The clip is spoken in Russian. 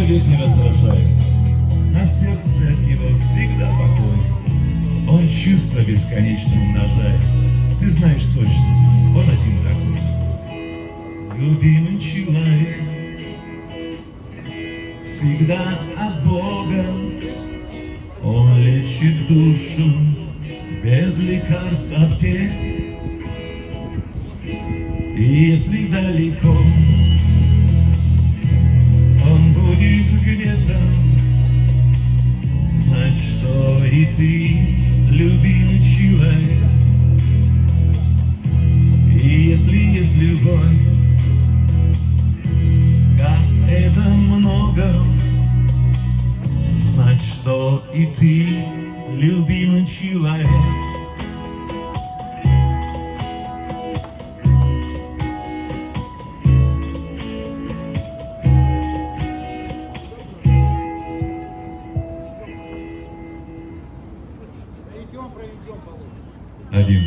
ведь не раздражает. На сердце от него всегда покой. Он чувства бесконечно умножает. Ты знаешь точно, он один такой. Любимый человек, всегда от Бога. Он лечит душу без лекарств аптек. И если далеко, он будет где-то. Знать, что и ты, любимый человек. И если есть любовь, как это много, знать, что и ты, любимый человек. Один.